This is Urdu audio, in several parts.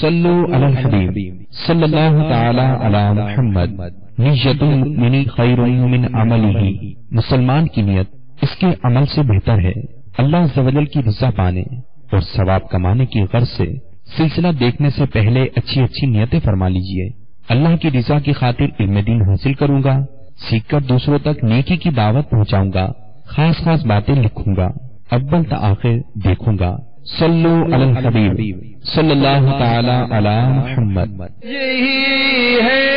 صلو علی الحبیب صلی اللہ تعالی علی محمد نیت المؤمن خیر من عملہ، مسلمان کی نیت اس کے عمل سے بہتر ہے۔ اللہ عز و جل کی رضا پانے اور ثواب کمانے کی غرض سے سلسلہ دیکھنے سے پہلے اچھی اچھی نیتیں فرما لیجئے۔ اللہ کی رضا کی خاطر علم دین حاصل کروں گا، سیکھ کر دوسروں تک نیکی کی دعوت پہنچاؤں گا، خاص خاص باتیں لکھوں گا، اول تا آخر دیکھوں گا۔ صلو علی الحبیب صلی اللہ تعالی علی محمد۔ یہی ہے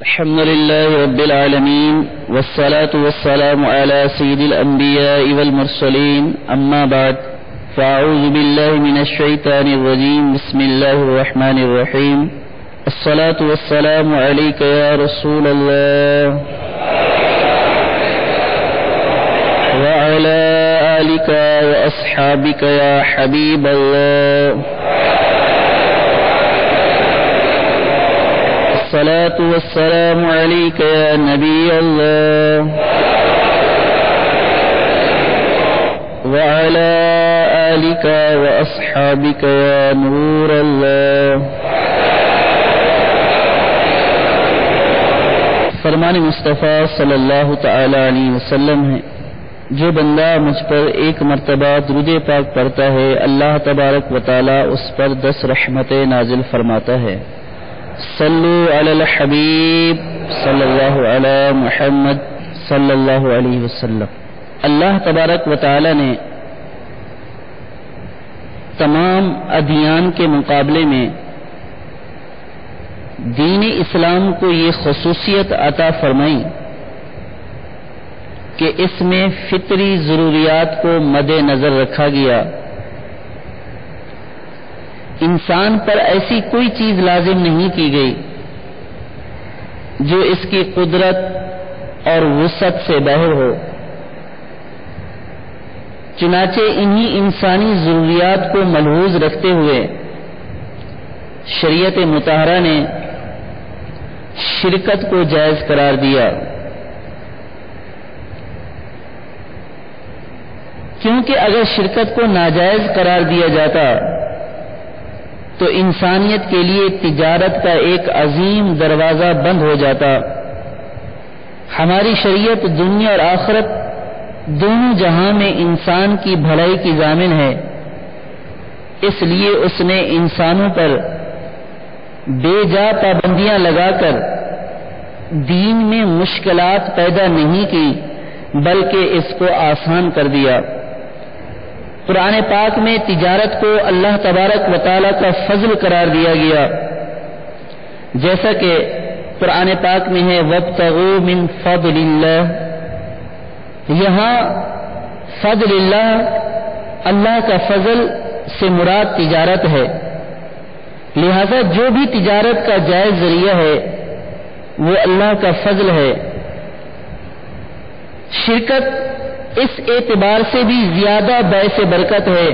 الحمد لله رب العالمين والصلاة والسلام على سيد الأنبياء والمرسلين أما بعد فأعوذ بالله من الشيطان الرجيم بسم الله الرحمن الرحيم الصلاة والسلام عليك يا رسول الله وعلى آلك وأصحابك يا حبيب الله الصلاة والسلام عليك يا نبي الله وعلى آلك وأصحابك يا نور الله۔ فرمان مصطفیٰ صلی اللہ تعالی علیہ وسلم ہے، جو بندہ مجھ پر ایک مرتبہ درود پاک پڑھتا ہے اللہ تبارک و تعالی اس پر 10 رحمتیں نازل فرماتا ہے۔ صلو علی الحبیب صلی اللہ علی محمد صلی اللہ علیہ وسلم۔ اللہ تبارک و تعالی نے تمام ادیان کے مقابلے میں دین اسلام کو یہ خصوصیت عطا فرمائی کہ اس میں فطری ضروریات کو مد نظر رکھا گیا۔ انسان پر ایسی کوئی چیز لازم نہیں کی گئی جو اس کی قدرت اور وسعت سے باہر ہو، چنانچہ انہی انسانی ضروریات کو ملحوظ رکھتے ہوئے شریعت مطہرہ نے شرکت کو جائز قرار دیا، کیونکہ اگر شرکت کو ناجائز قرار دیا جاتا تو انسانیت کے لیے تجارت کا ایک عظیم دروازہ بند ہو جاتا۔ ہماری شریعت دنیا اور آخرت دونوں جہاں میں انسان کی بھلائی کی ضامن ہے، اس لیے اس نے انسانوں پر بے جا پابندیاں لگا کر دین میں مشکلات پیدا نہیں کی بلکہ اس کو آسان کر دیا۔ قرآن پاک میں تجارت کو اللہ تبارک و تعالیٰ کا فضل قرار دیا گیا، جیسا کہ قرآن پاک میں ہے وَابْتَغُوا مِن فَضْلِ اللَّهِ۔ یہاں فضل اللہ، اللہ کا فضل سے مراد تجارت ہے، لہذا جو بھی تجارت کا جائز ذریعہ ہے وہ اللہ کا فضل ہے۔ شرکت اس اعتبار سے بھی زیادہ باعث برکت ہے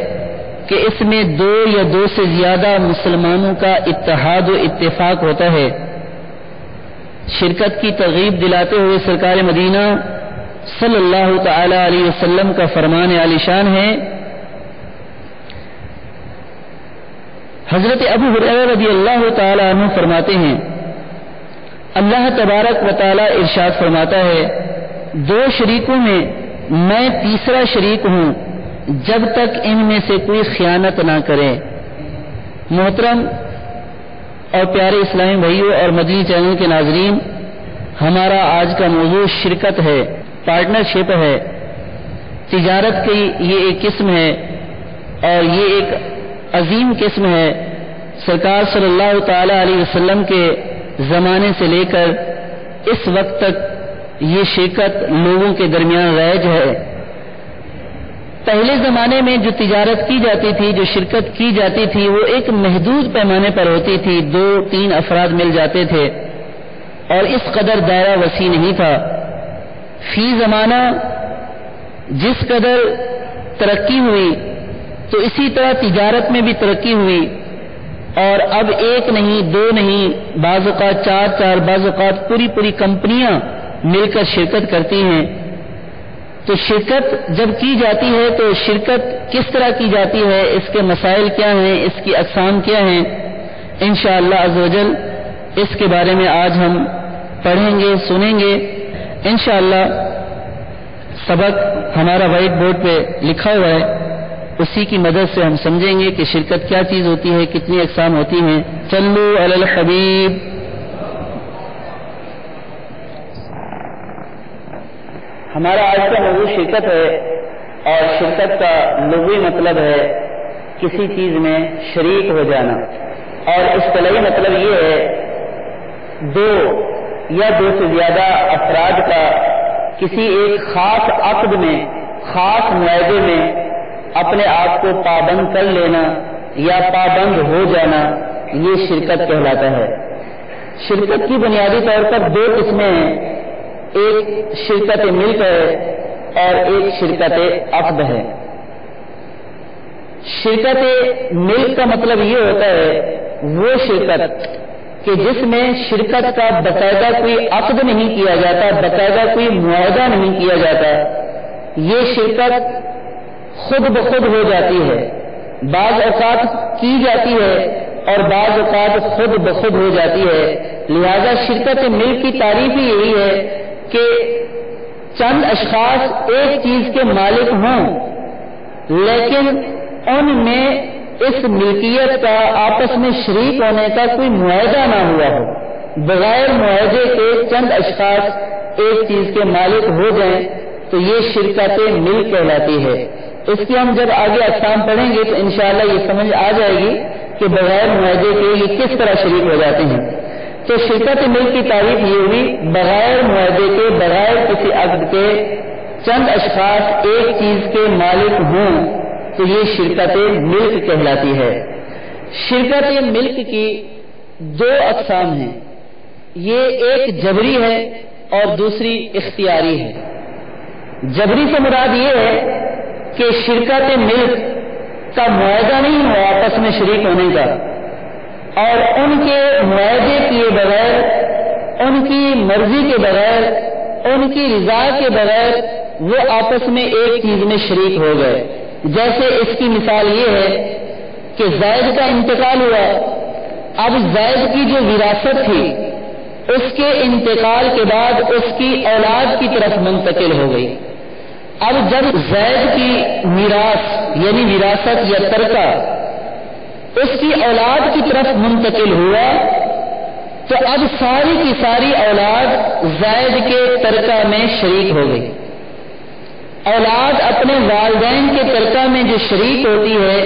کہ اس میں 2 یا 2 سے زیادہ مسلمانوں کا اتحاد و اتفاق ہوتا ہے۔ شرکت کی ترغیب دلاتے ہوئے سرکار مدینہ صلی اللہ تعالی علیہ وسلم کا فرمان عالی شان ہے۔ حضرت ابو ہریرہ رضی اللہ تعالی عنہ فرماتے ہیں، اللہ تبارک و تعالی ارشاد فرماتا ہے، 2 شریکوں میں میں تیسرا شریک ہوں جب تک ان میں سے کوئی خیانت نہ کرے۔ محترم اور پیارے اسلامی بھائیوں اور مدنی چینل کے ناظرین، ہمارا آج کا موضوع شرکت ہے، پارٹنرشپ ہے۔ تجارت کی یہ ایک قسم ہے اور یہ ایک عظیم قسم ہے۔ سرکار صلی اللہ تعالی علیہ وسلم کے زمانے سے لے کر اس وقت تک یہ شرکت لوگوں کے درمیان رائج ہے۔ پہلے زمانے میں جو تجارت کی جاتی تھی، جو شرکت کی جاتی تھی، وہ ایک محدود پیمانے پر ہوتی تھی، 2-3 افراد مل جاتے تھے اور اس قدر دائرہ وسیع نہیں تھا۔ فی زمانہ جس قدر ترقی ہوئی تو اسی طرح تجارت میں بھی ترقی ہوئی، اور اب ایک نہیں، 2 نہیں، بعض اوقات 4 بعض اوقات پوری کمپنیاں مل کر شرکت کرتی ہیں۔ تو شرکت جب کی جاتی ہے تو شرکت کس طرح کی جاتی ہے، اس کے مسائل کیا ہیں، اس کی اقسام کیا ہیں، انشاءاللہ عز و جل اس کے بارے میں آج ہم پڑھیں گے، سنیں گے۔ انشاءاللہ سبق ہمارا وائٹ بورڈ پہ لکھا ہوا ہے، اسی کی مدد سے ہم سمجھیں گے کہ شرکت کیا چیز ہوتی ہے، کتنی اقسام ہوتی ہیں۔ صلو علی الحبیب۔ ہمارا آج کا موضوع شرکت ہے، اور شرکت کا لغوی مطلب ہے کسی چیز میں شریک ہو جانا، اور اصطلاحی مطلب یہ ہے 2 یا 2 سے زیادہ افراد کا کسی ایک خاص عقد میں، خاص معاہدے میں اپنے آپ کو پابند کر لینا یا پابند ہو جانا، یہ شرکت کہلاتا ہے۔ شرکت کی بنیادی طور پر 2 قسمیں ہیں، ایک شرکت ملک ہے اور ایک شرکت عقد ہے۔ شرکت ملک کا مطلب یہ ہوتا ہے وہ شرکت کہ جس میں شرکت کا باقاعدہ کوئی عقد نہیں کیا جاتا، باقاعدہ کوئی معاہدہ نہیں کیا جاتا، یہ شرکت خود بخود ہو جاتی ہے، بعض اوقات کی جاتی ہے اور بعض اوقات خود بخود ہو جاتی ہے۔ لہذا شرکت ملک کی تعریف ہی یہی ہے کہ چند اشخاص ایک چیز کے مالک ہوں، لیکن ان میں اس ملکیت کا آپس میں شریک ہونے کا کوئی معاہدہ نہ ہوا ہو، بغیر معاہدے کے چند اشخاص ایک چیز کے مالک ہو جائیں تو یہ شرکت ملک کہلاتی ہے۔ اس کی ہم جب آگے اقسام پڑھیں گے تو انشاءاللہ یہ سمجھ آ جائے گی کہ بغیر معاہدے کے یہ کس طرح شریک ہو جاتے ہیں۔ تو شرکت ملک کی تعریف یہ ہوئی بغیر معاہدے کے، بغیر کسی عقد کے چند اشخاص ایک چیز کے مالک ہوں تو یہ شرکت ملک کہلاتی ہے۔ شرکت ملک کی 2 اقسام ہیں، یہ ایک جبری ہے اور دوسری اختیاری ہے۔ جبری سے مراد یہ ہے کہ شرکت ملک کا معاہدہ نہیں ہوا آپس میں شریک ہونے کا، اور ان کے معاہدے کیے بغیر، ان کی مرضی کے بغیر، ان کی رضا کے بغیر وہ آپس میں ایک چیز میں شریک ہو گئے۔ جیسے اس کی مثال یہ ہے کہ زید کا انتقال ہوا، اب زید کی جو وراثت تھی اس کے انتقال کے بعد اس کی اولاد کی طرف منتقل ہو گئی۔ اب جب زید کی میراث یعنی وراثت یا ترکہ اس کی اولاد کی طرف منتقل ہوا تو اب ساری کی ساری اولاد زید کے ترکہ میں شریک ہو گئی۔ اولاد اپنے والدین کے ترکہ میں جو شریک ہوتی ہے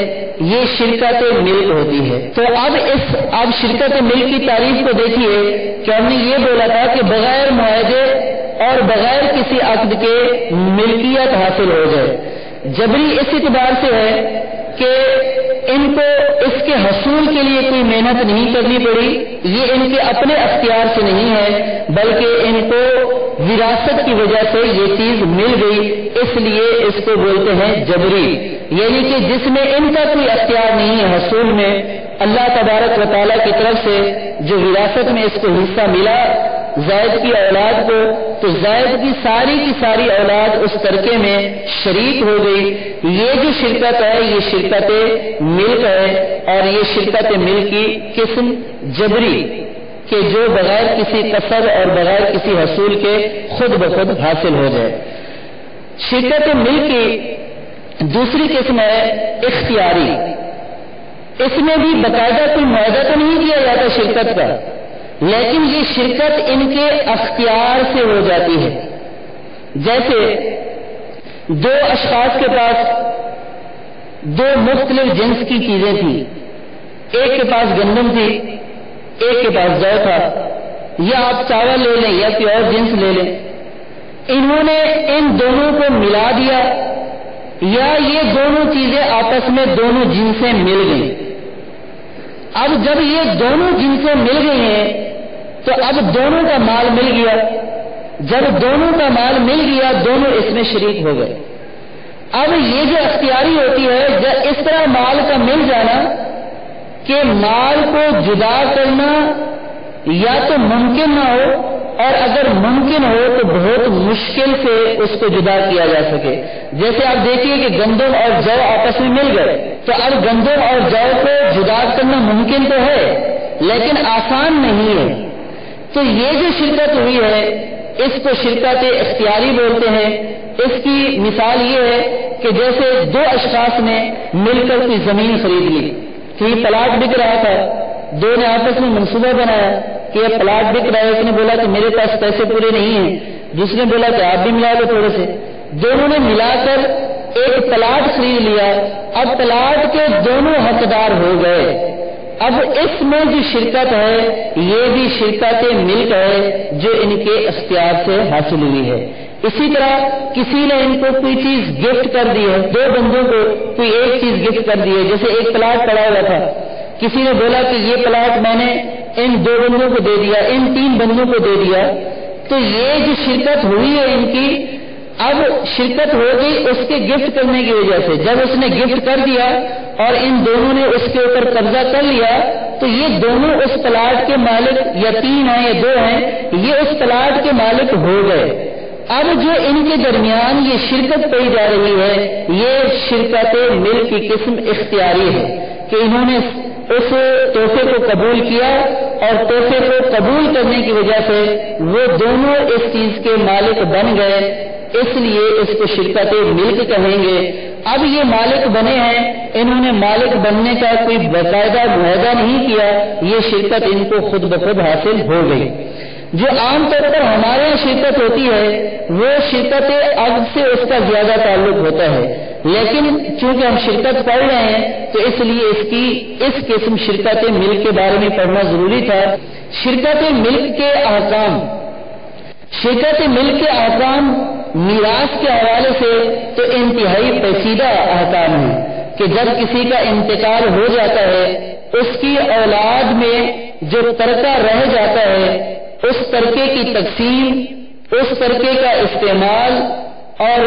یہ شرکت ملک ہوتی ہے۔ تو اب شرکت ملک کی تعریف کو دیکھیے کہ ہم نے یہ بولا تھا کہ بغیر معاہدے اور بغیر کسی عقد کے ملکیت حاصل ہو جائے۔ جبری اس اعتبار سے ہے کہ ان کو اس کے حصول کے لیے کوئی محنت نہیں کرنی پڑی، یہ ان کے اپنے اختیار سے نہیں ہے بلکہ ان کو وراثت کی وجہ سے یہ چیز مل گئی، اس لیے اس کو بولتے ہیں جبری، یعنی کہ جس میں ان کا کوئی اختیار نہیں ہے حصول میں، اللہ تبارک و تعالیٰ کی طرف سے جو وراثت میں اس کو حصہ ملا زید کی اولاد کو، تو زید کی ساری اولاد اس ترکے میں شریک ہو گئی۔ یہ جو شرکت ہے یہ شرکت ملک ہے، اور یہ شرکت ملک کی قسم جبری کہ جو بغیر کسی قصد اور بغیر کسی حصول کے خود بخود حاصل ہو جائے۔ شرکت ملک کی دوسری قسم ہے اختیاری۔ اس میں بھی باقاعدہ کوئی معاہدہ تو نہیں کیا جاتا شرکت کا، لیکن یہ شرکت ان کے اختیار سے ہو جاتی ہے۔ جیسے 2 اشخاص کے پاس 2 مختلف جنس کی چیزیں تھیں، ایک کے پاس گندم تھی، ایک کے پاس جو تھا، یا آپ چاول لے لیں یا کوئی اور جنس لے لیں، انہوں نے ان دونوں کو ملا دیا یا یہ دونوں چیزیں آپس میں دونوں جنسیں مل گئیں. اب جب یہ دونوں جنسیں مل گئی ہیں تو اب دونوں کا مال مل گیا. جب دونوں کا مال مل گیا دونوں اس میں شریک ہو گئے. اب یہ جو اختیاری ہوتی ہے اس طرح مال کا مل جانا کہ مال کو جدا کرنا یا تو ممکن نہ ہو, اور اگر ممکن ہو تو بہت مشکل سے اس کو جدا کیا جا سکے. جیسے آپ دیکھیے کہ گندم اور جو آپس میں مل گئے تو اب گندم اور جو کو جدا کرنا ممکن تو ہے لیکن آسان نہیں ہے. تو یہ جو شرکت ہوئی ہے اس کو شرکت اختیاری بولتے ہیں. اس کی مثال یہ ہے کہ جیسے دو اشخاص نے مل کر کوئی زمین خرید لی کہ یہ پلاٹ بک رہا تھا, دو نے آپس میں منصوبہ بنایا کہ یہ پلاٹ بک رہا ہے. ایک نے بولا کہ میرے پاس پیسے پورے نہیں ہیں, دوسرے نے بولا کہ آپ بھی ملا لو تھوڑے سے. دونوں نے ملا کر ایک پلاٹ خرید لیا. اب پلاٹ کے دونوں حقدار ہو گئے. اب اس میں جو شرکت ہے یہ بھی شرکت ملک ہے جو ان کے اختیار سے حاصل ہوئی ہے. اسی طرح کسی نے ان کو کوئی چیز گفٹ کر دی ہے, دو بندوں کو کوئی ایک چیز گفٹ کر دی ہے. جیسے ایک پلاٹ پڑا ہوا تھا, کسی نے بولا کہ یہ پلاٹ میں نے ان دو بندوں کو دے دیا, ان تین بندوں کو دے دیا. تو یہ جو شرکت ہوئی ہے ان کی, اب شرکت ہو گئی اس کے گفٹ کرنے کی وجہ سے. جب اس نے گفٹ کر دیا اور ان دونوں نے اس کے اوپر قبضہ کر لیا تو یہ دونوں اس پلاٹ کے مالک, یا تین ہیں یا دو ہیں, یہ اس پلاٹ کے مالک ہو گئے. اب جو ان کے درمیان یہ شرکت پائی جا رہی ہے یہ شرکت ملک کی قسم اختیاری ہے کہ انہوں نے اس تحفے کو قبول کیا اور تحفے کو قبول کرنے کی وجہ سے وہ دونوں اس چیز کے مالک بن گئے, اس لیے اس کو شرکت ملک کہیں گے. اب یہ مالک بنے ہیں, انہوں نے مالک بننے کا کوئی باقاعدہ معاہدہ نہیں کیا, یہ شرکت ان کو خود بخود حاصل ہو گئی. جو عام طور پر ہمارے یہاں شرکت ہوتی ہے وہ شرکت عقد سے اس کا زیادہ تعلق ہوتا ہے, لیکن چونکہ ہم شرکت پڑھ رہے ہیں تو اس لیے اس قسم شرکت ملک کے بارے میں پڑھنا ضروری تھا. شرکت ملک کے احکام, شرکت ملک کے احکام میراث کے حوالے سے تو انتہائی پیچیدہ احکام ہیں کہ جب کسی کا انتقال ہو جاتا ہے اس کی اولاد میں جو ترکہ رہ جاتا ہے اس ترکے کی تقسیم, اس ترکے کا استعمال اور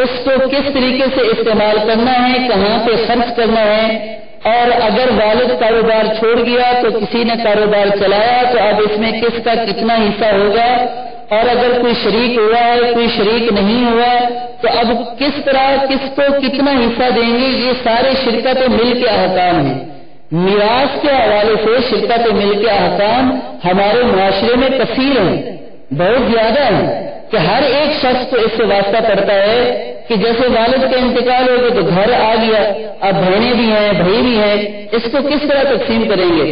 اس کو کس طریقے سے استعمال کرنا ہے, کہاں پہ خرچ کرنا ہے, اور اگر والد کاروبار چھوڑ گیا تو کسی نے کاروبار چلایا تو اب اس میں کس کا کتنا حصہ ہوگا, اور اگر کوئی شریک ہوا ہے کوئی شریک نہیں ہوا تو اب کس طرح کس کو کتنا حصہ دیں گے, یہ سارے شرکت مل کے احکام ہیں. میراث کے حوالے سے شرکت مل کے احکام ہمارے معاشرے میں کثیر ہیں, بہت زیادہ ہیں کہ ہر ایک شخص کو اس سے واسطہ پڑتا ہے کہ جیسے والد کا انتقال ہو گیا تو گھر آ گیا, اب بہنیں بھی ہیں بھائی بھی ہیں, اس کو کس طرح تقسیم کریں گے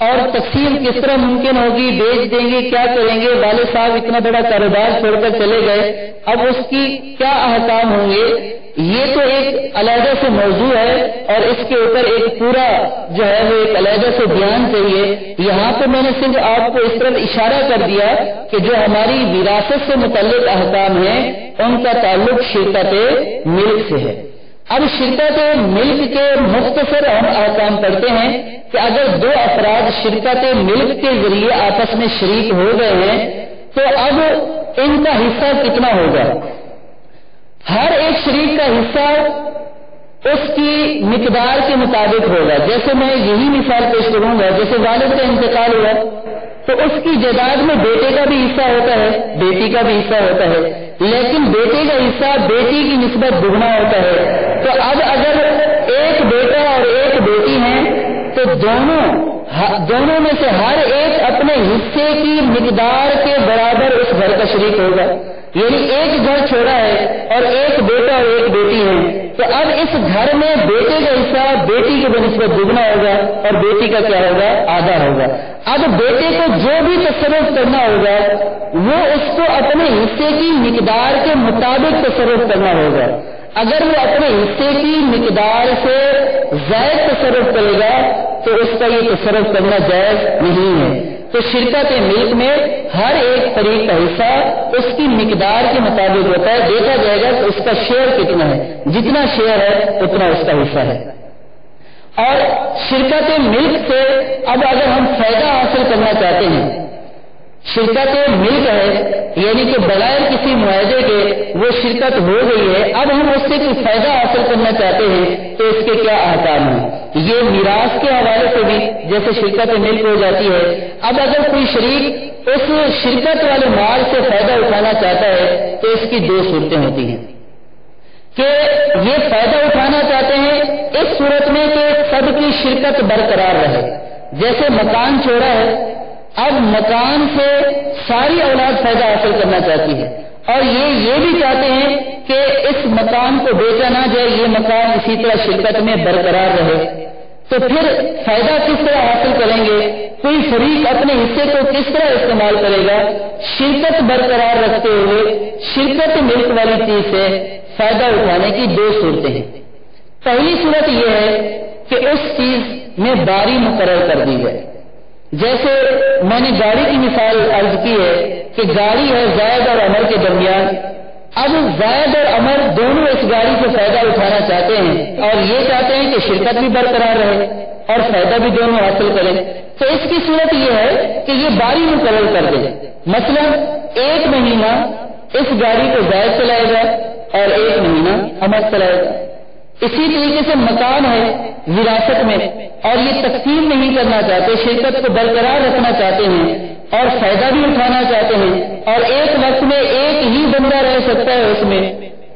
اور تقسیم کس طرح ممکن ہوگی, بیچ دیں گے کیا کریں گے, والد صاحب اتنا بڑا کاروبار چھوڑ کر چلے گئے اب اس کی کیا احکام ہوں گے, یہ تو ایک علیحدہ سے موضوع ہے اور اس کے اوپر ایک پورا جو ہے وہ ایک علیحدہ سے بیان چاہیے. یہاں پہ میں نے صرف آپ کو اس طرف اشارہ کر دیا کہ جو ہماری وراثت سے متعلق احکام ہیں ان کا تعلق شرکت ملک سے ہے. اب شرکت ملک کے مختصر ہم احکام پڑھتے ہیں کہ اگر دو افراد شرکت ملک کے ذریعے آپس میں شریک ہو گئے ہیں تو اب ان کا حصہ کتنا ہوگا. ہر ایک شریک کا حصہ اس کی مقدار کے مطابق ہوگا. جیسے میں یہی مثال پیش کروں گا, جیسے والد کا انتقال ہوا تو اس کی جائیداد میں بیٹے کا بھی حصہ ہوتا ہے, بیٹی کا بھی حصہ ہوتا ہے, لیکن بیٹے کا حصہ بیٹی کی نسبت دگنا ہوتا ہے. تو اب اگر ایک بیٹا اور ایک بیٹی ہیں تو دونوں میں سے ہر ایک اپنے حصے کی مقدار کے برابر اس گھر کا شریک ہوگا. یعنی ایک گھر چھوڑا ہے اور ایک بیٹا اور ایک بیٹی ہے تو اب اس گھر میں بیٹے کا حصہ بیٹی کے بنسبت دگنا ہوگا اور بیٹی کا کیا ہوگا, آدھا ہوگا. اب بیٹے کو جو بھی تصرف کرنا ہوگا وہ اس کو اپنے حصے کی مقدار کے مطابق تصرف کرنا ہوگا. اگر وہ اپنے حصے کی مقدار سے زائد تصرف کرے گا تو اس کا یہ تصرف کرنا جائز نہیں ہے. تو شرکت ملک میں ہر ایک فریق کا حصہ اس کی مقدار کے مطابق ہوتا ہے، دیکھا جائے گا کہ اس کا شیئر کتنا ہے، جتنا شیئر ہے اتنا اس کا حصہ ہے۔ اور شرکت ملک سے اب اگر ہم فائدہ حاصل کرنا چاہتے ہیں، شرکت ملک ہے یعنی کہ بغیر کسی معاہدے کے وہ شرکت ہو گئی ہے، اب ہم اس سے کوئی فائدہ حاصل کرنا چاہتے ہیں تو اس کے کیا احکام ہیں؟ یہ میراث کے حوالے سے بھی جیسے شرکت ملک ہو جاتی ہے، اب اگر کوئی شریک اس شرکت والے مال سے فائدہ اٹھانا چاہتا ہے تو اس کی دو صورتیں ہوتی ہیں کہ یہ فائدہ اٹھانا چاہتے ہیں اس صورت میں کہ سب کی شرکت برقرار رہے، جیسے مکان چھوڑا ہے، اب مکان سے ساری اولاد فائدہ حاصل کرنا چاہتی ہے اور یہ بھی چاہتے ہیں کہ اس مکان کو بیچا نہ جائے، یہ مکان اسی طرح شرکت میں برقرار رہے، تو پھر فائدہ کس طرح حاصل کریں گے؟ کوئی فریق اپنے حصے کو کس طرح استعمال کرے گا؟ شرکت برقرار رکھتے ہوئے شرکت ملک والی چیز سے فائدہ اٹھانے کی دو صورتیں ہیں۔ پہلی صورت یہ ہے کہ اس چیز میں باری مقرر کر دی جائے، جیسے میں نے گاڑی کی مثال عرض کی ہے کہ گاڑی ہے زید اور عمر کے درمیان، اب زید اور عمر دونوں اس گاڑی سے فائدہ اٹھانا چاہتے ہیں اور یہ چاہتے ہیں کہ شرکت بھی برقرار رہے اور فائدہ بھی دونوں حاصل کریں، تو اس کی صورت یہ ہے کہ یہ باری مقرر کر دیں، مثلا 1 مہینہ اس گاڑی کو زید چلائے گا اور 1 مہینہ عمر چلائے گا۔ اسی طریقے سے مکان ہے وراثت میں اور یہ تقسیم نہیں کرنا چاہتے، شرکت کو برقرار رکھنا چاہتے ہیں اور فائدہ بھی اٹھانا چاہتے ہیں، اور ایک وقت میں ایک ہی بندہ رہ سکتا ہے اس میں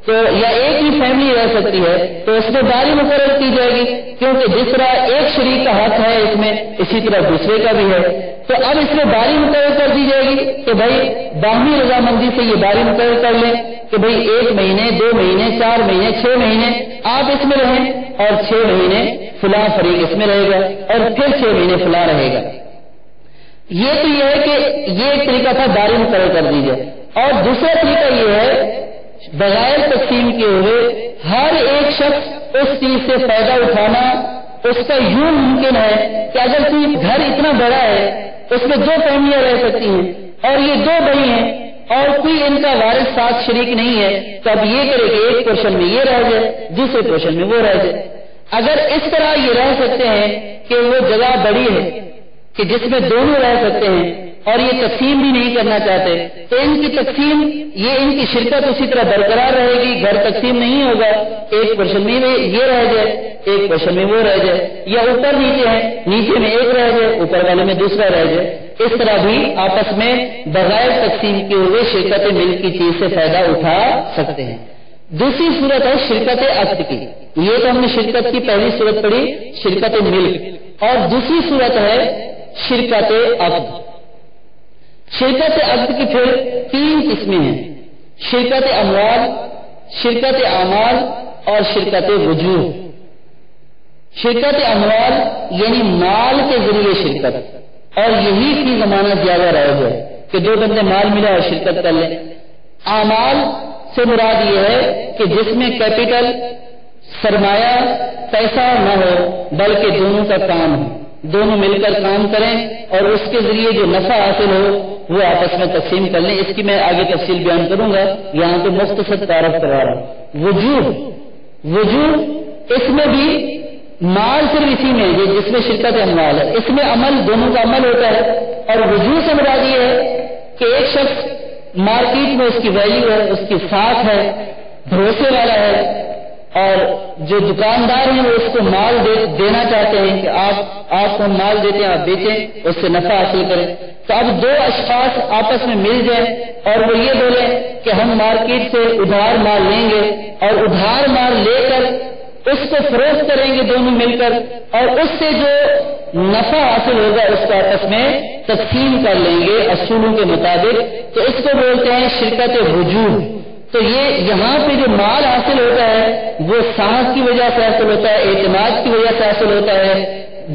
تو یا ایک ہی فیملی رہ سکتی ہے، تو اس میں باری مقرر کی جائے گی، کیونکہ جس طرح ایک شریک کا حق ہے اس میں اسی طرح دوسرے کا بھی ہے، تو اب اس میں باری مقرر کر دی جائے گی کہ بھائی باہمی رضامندی سے یہ باری مقرر کر لیں کہ بھئی 1 مہینے 2 مہینے 4 مہینے 6 مہینے آپ اس میں رہیں اور 6 مہینے فلاں فریق اس میں رہے گا اور پھر 6 مہینے فلاں رہے گا۔ یہ تو یہ ہے کہ یہ ایک طریقہ تھا باری مقرر کر دی جائے، اور دوسرا طریقہ یہ ہے بغیر تقسیم کیے ہوئے ہر ایک شخص اس چیز سے فائدہ اٹھانا اس کا یوں ممکن ہے کہ اگر کوئی گھر اتنا بڑا ہے اس میں 2 فیملیاں رہ سکتی ہیں اور یہ 2 بھائی ہیں اور کوئی ان کا وارث ساتھ شریک نہیں ہے، تو اب یہ کرے کہ ایک پورشن میں یہ رہ جائے دوسرے پورشن میں وہ رہ جائے۔ اگر اس طرح یہ رہ سکتے ہیں کہ وہ جگہ بڑی ہے کہ جس میں دونوں رہ سکتے ہیں اور یہ تقسیم بھی نہیں کرنا چاہتے، تو ان کی تقسیم یہ ان کی شرکت اسی طرح برقرار رہے گی، گھر تقسیم نہیں ہوگا، ایک پورشن میں یہ رہ جائے ایک پورشن میں وہ رہ جائے، یا اوپر نیچے ہے نیچے میں ایک رہ جائے اوپر والے میں دوسرا رہ جائے، اس طرح بھی آپس میں بغیر تقسیم کیے ہوئے شرکت ملک کی چیز سے فائدہ اٹھا سکتے ہیں۔ دوسری صورت ہے شرکت عقد کی، یہ تو ہم نے شرکت کی پہلی صورت پڑھی شرکت ملک، اور دوسری صورت ہے شرکت عقد۔ شرکت عقد کی پھر 3 قسمیں ہیں، شرکت اموال، شرکت اعمال اور شرکت وجوہ۔ شرکت اموال یعنی مال کے ذریعے شرکت، اور یہی کی زمانہ زیادہ رہ گیا کہ 2 بندے مال ملا اور شرکت کر لیں۔ اعمال سے مراد یہ ہے کہ جس میں کیپٹل سرمایہ پیسہ نہ ہو بلکہ دونوں کا کام ہو، دونوں مل کر کام کریں اور اس کے ذریعے جو نفع حاصل ہو وہ آپس میں تقسیم کر لیں۔ اس کی میں آگے تفصیل بیان کروں گا، یہاں تو مختصر تعارف کروا رہا ہوں۔ وجوہ اس میں بھی مال صرف اسی میں جس میں شرکت اموال ہے، اس میں عمل دونوں کا عمل ہوتا ہے، اور وجوہ سے مراد یہ ہے کہ ایک شخص مارکیٹ میں اس کی ویلیو ہے، اس کی ساکھ ہے، بھروسے والا ہے، اور جو دکاندار ہیں وہ اس کو مال دینا چاہتے ہیں کہ آپ کو مال دیتے ہیں آپ بیچیں اس سے نفع حاصل کریں، تو اب 2 اشخاص آپس میں مل جائیں اور وہ یہ بولیں کہ ہم مارکیٹ سے ادھار مال لیں گے اور ادھار مال لے کر اس کو فروخت کریں گے دونوں مل کر، اور اس سے جو نفع حاصل ہوگا اس کو آپس میں تقسیم کر لیں گے اصولوں کے مطابق، تو اس کو بولتے ہیں شرکت وجوہ۔ تو یہ یہاں پہ جو مال حاصل ہوتا ہے وہ ساکھ کی وجہ سے حاصل ہوتا ہے، اعتماد کی وجہ سے حاصل ہوتا ہے،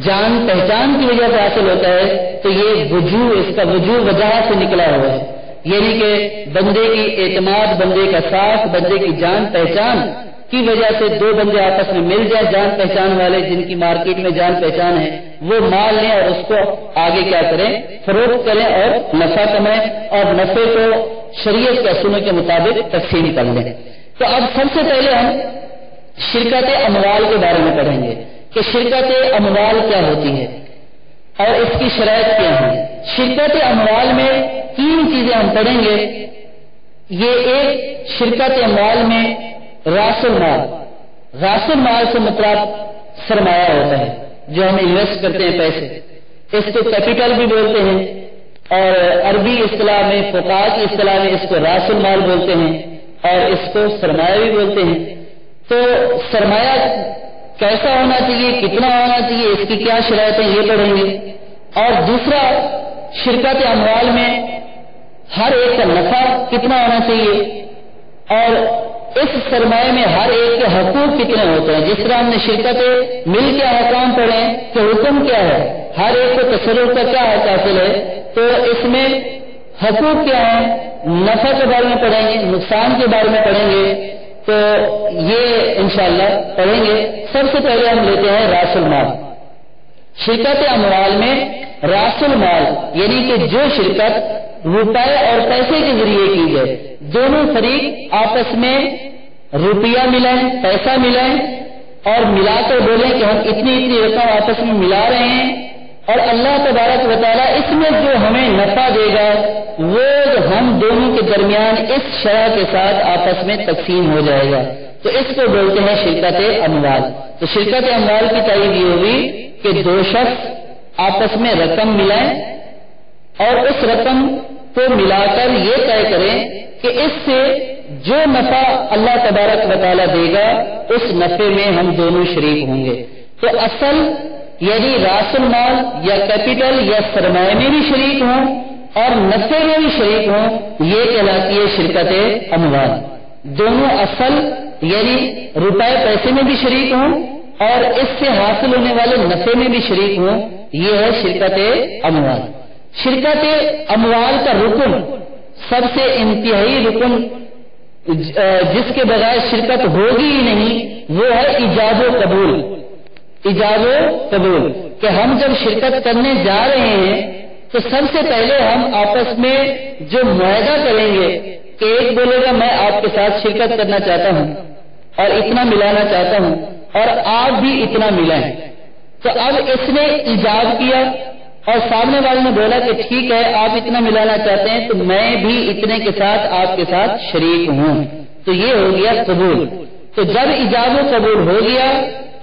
جان پہچان کی وجہ سے حاصل ہوتا ہے، تو یہ وجوہ اس کا وجوہ وجہ سے نکلا ہوا ہے، یعنی کہ بندے کی اعتماد، بندے کا ساتھ، بندے کی جان پہچان، کی وجہ سے دو بندے آپس میں مل جائیں جان پہچان والے جن کی مارکیٹ میں جان پہچان ہے، وہ مال لیں اور اس کو آگے کیا کریں، فروخت کریں اور نفع کمائیں اور نفع کو شریعت کے اصولوں کے مطابق تقسیم کر لیں۔ تو اب سب سے پہلے ہم شرکت اموال کے بارے میں پڑھیں گے کہ شرکت اموال کیا ہوتی ہے اور اس کی شرائط کیا ہیں۔ شرکت اموال میں تین چیزیں ہم پڑھیں گے۔ یہ ایک شرکت اموال میں راس المال سے مطلب سرمایہ ہوتا ہے جو ہم انویسٹ کرتے ہیں پیسے، اس کو کیپٹل بھی بولتے ہیں اور عربی اصطلاح میں فقہاء کی اصطلاح میں اس کو راس المال بولتے ہیں اور اس کو سرمایہ بھی بولتے ہیں۔ تو سرمایہ کیسا ہونا چاہیے، کتنا ہونا چاہیے، اس کی کیا شرائط ہیں، یہ پڑھیں گے۔ اور دوسرا شرکت اموال میں ہر ایک کا نفع کتنا ہونا چاہیے اور اس سرمایہ میں ہر ایک کے حقوق کتنے ہوتے ہیں۔ جس طرح ہم نے شرکت مل کے احکام پڑھے کہ حکم کیا ہے، ہر ایک کو تصرف کا کیا حق حاصل ہے، تو اس میں حقوق کیا ہیں، نفع کے بارے میں پڑھیں گے، نقصان کے بارے میں پڑھیں گے، تو یہ انشاءاللہ پڑھیں گے۔ سب سے پہلے ہم لیتے ہیں راس المال۔ شرکت اموال میں راس المال یعنی کہ جو شرکت روپے اور پیسے کے ذریعے کی جائے، دونوں فریق آپس میں روپیہ ملائیں، پیسہ ملائیں اور ملا کر بولیں کہ ہم اتنی رقم آپس میں ملا رہے ہیں اور اللہ تبارک و تعالیٰ اس میں جو ہمیں نفع دے گا وہ ہم دونوں کے درمیان اس شرح کے ساتھ آپس میں تقسیم ہو جائے گا، تو اس کو بولتے ہیں شرکت اموال۔ تو شرکت اموال کی تعریف یہ ہوگی کہ دو شخص آپس میں رقم ملائیں اور اس رقم کو ملا کر یہ طے کریں کہ اس سے جو نفع اللہ تبارک و تعالیٰ دے گا اس نفع میں ہم دونوں شریک ہوں گے۔ تو اصل یعنی راس المال یا کیپٹل یا سرمایہ میں بھی شریک ہوں اور نفع میں بھی شریک ہوں، یہ کہلاتی ہے شرکت اموال۔ دونوں اصل یعنی روپے پیسے میں بھی شریک ہوں اور اس سے حاصل ہونے والے نفع میں بھی شریک ہوں، یہ ہے شرکت اموال۔ شرکت اموال کا رکن، سب سے انتہائی رکن جس کے بغیر شرکت ہوگی ہی نہیں، وہ ہے ایجاب و قبول۔ ایجاب و قبول کہ ہم جب شرکت کرنے جا رہے ہیں تو سب سے پہلے ہم آپس میں جو معاہدہ کریں گے کہ ایک بولے گا میں آپ کے ساتھ شرکت کرنا چاہتا ہوں اور اتنا ملانا چاہتا ہوں اور آپ بھی اتنا ملائیں، تو اب اس نے ایجاب کیا اور سامنے والے نے بولا کہ ٹھیک ہے آپ اتنا ملانا چاہتے ہیں تو میں بھی اتنے کے ساتھ آپ کے ساتھ شریک ہوں، تو یہ ہو گیا قبول۔ تو جب ایجاب و قبول ہو گیا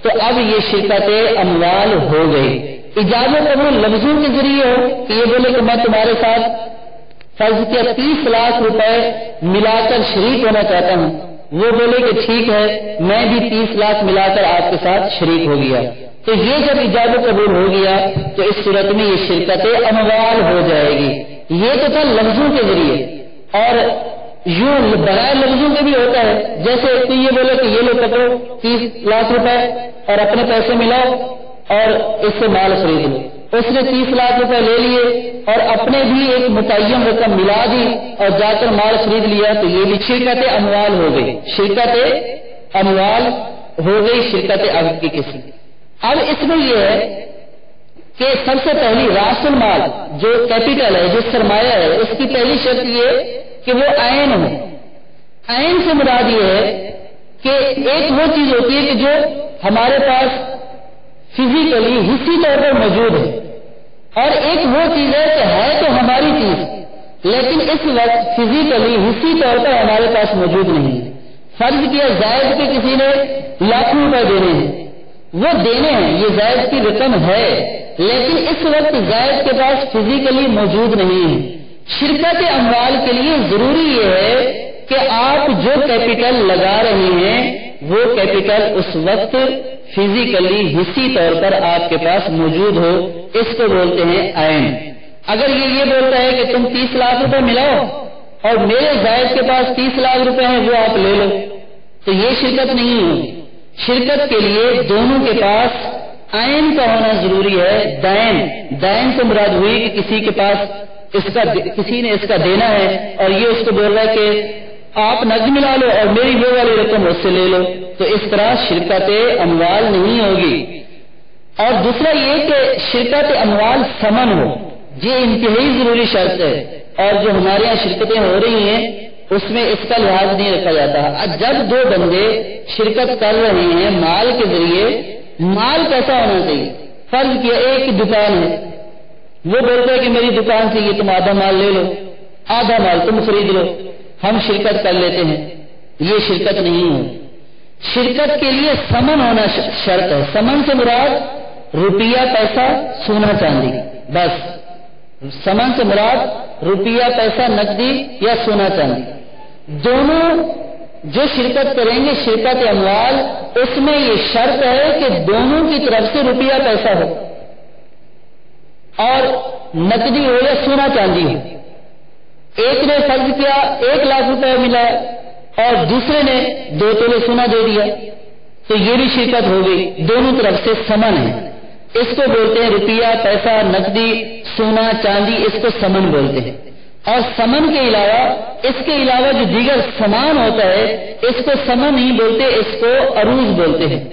تو اب یہ شرکت اموال ہو گئی۔ ایجاب و قبول لفظوں کے ذریعے ہو کہ یہ بولے کہ میں تمہارے ساتھ فرض کیا 30 لاکھ روپے ملا کر شریک ہونا چاہتا ہوں، وہ بولے کہ ٹھیک ہے میں بھی 30 لاکھ ملا کر آپ کے ساتھ شریک ہو گیا، تو یہ جب ایجاب و قبول ہو گیا تو اس صورت میں یہ شرکت اموال ہو جائے گی۔ یہ تو تھا لفظوں کے ذریعے، اور یوں بغیر لفظوں کے بھی ہوتا ہے، جیسے تو یہ بولے کہ یہ لو پکڑو 30 لاکھ روپے اور اپنے پیسے ملاؤ اور اس سے مال خرید لو، اس نے 30 لاکھ روپے لے لیے اور اپنے بھی ایک متعین رقم ملا دی اور جا کر مال خرید لیا، تو یہ بھی شرکت اموال ہو گئی، شرکت اموال ہو گئی، شرکت عقد کی قسم۔ اب اس میں یہ ہے کہ سب سے پہلی راس المال جو کیپٹل ہے، جو سرمایہ ہے، اس کی پہلی شرط یہ کہ وہ عین ہو۔ عین سے مراد یہ ہے کہ ایک وہ چیز ہوتی ہے کہ جو ہمارے پاس فزیکلی حصی طور پر موجود ہے، اور ایک وہ چیز ہے کہ ہے تو ہماری چیز لیکن اس وقت فزیکلی حصی طور پر ہمارے پاس موجود نہیں ہے۔ فرض کیا زائد کے کسی نے لاکھوں روپے دینے ہیں، وہ دینے ہیں، یہ زائد کی رقم ہے لیکن اس وقت زائد کے پاس فزیکلی موجود نہیں ہے۔ شرکت اموال کے لیے ضروری یہ ہے کہ آپ جو کیپٹل لگا رہے ہیں وہ کیپٹل اس وقت فزیکلی حصی طور پر آپ کے پاس موجود ہو، اس کو بولتے ہیں عین۔ اگر یہ بولتا ہے کہ تم 30 لاکھ روپے ملاؤ اور میرے زائد کے پاس 30 لاکھ روپے ہیں وہ آپ لے لو، تو یہ شرکت نہیں ہوگی۔ شرکت کے لیے دونوں کے پاس عین کا ہونا ضروری ہے۔ دائن سے مراد ہوئی کہ کسی کے پاس کسی نے اس کا دینا ہے اور یہ اس کو بول رہا ہے کہ آپ نقد ملا لو اور میری وہ والی رقم اس سے لے لو، تو اس طرح شرکت اموال نہیں ہوگی۔ اور دوسرا یہ کہ شرکت اموال ثمن ہو، یہ انتہائی ضروری شرط ہے، اور جو ہمارے یہاں شرکتیں ہو رہی ہیں اس میں اس کا لحاظ نہیں رکھا جاتا۔ جب دو بندے شرکت کر رہے ہیں مال کے ذریعے، مال کیسا ہونا چاہیے؟ فرض کیا ایک کی دکان ہے، وہ بولتا ہے کہ میری دکان سے یہ تم آدھا مال لے لو، آدھا مال تم خرید لو، ہم شرکت کر لیتے ہیں، یہ شرکت نہیں ہے۔ شرکت کے لیے ثمن ہونا شرط ہے۔ ثمن سے مراد روپیہ، پیسہ، سونا چاندی، بس۔ ثمن سے مراد روپیہ، پیسہ، نقدی یا سونا چاندی، دونوں جو شرکت کریں گے شرکت اموال، اس میں یہ شرط ہے کہ دونوں کی طرف سے روپیہ پیسہ ہو اور نقدی ہو یا سونا چاندی ہو۔ ایک نے فرض کیا 1 لاکھ روپے ملا اور دوسرے نے 2 تولے سونا دے دیا، تو یہ بھی شرکت ہو گئی، دونوں طرف سے ثمن ہے۔ اس کو بولتے ہیں روپیہ، پیسہ، نقدی، سونا، چاندی، اس کو ثمن بولتے ہیں۔ اور ثمن کے علاوہ، اس کے علاوہ جو دیگر سامان ہوتا ہے اس کو ثمن نہیں بولتے، اس کو عروض بولتے ہیں۔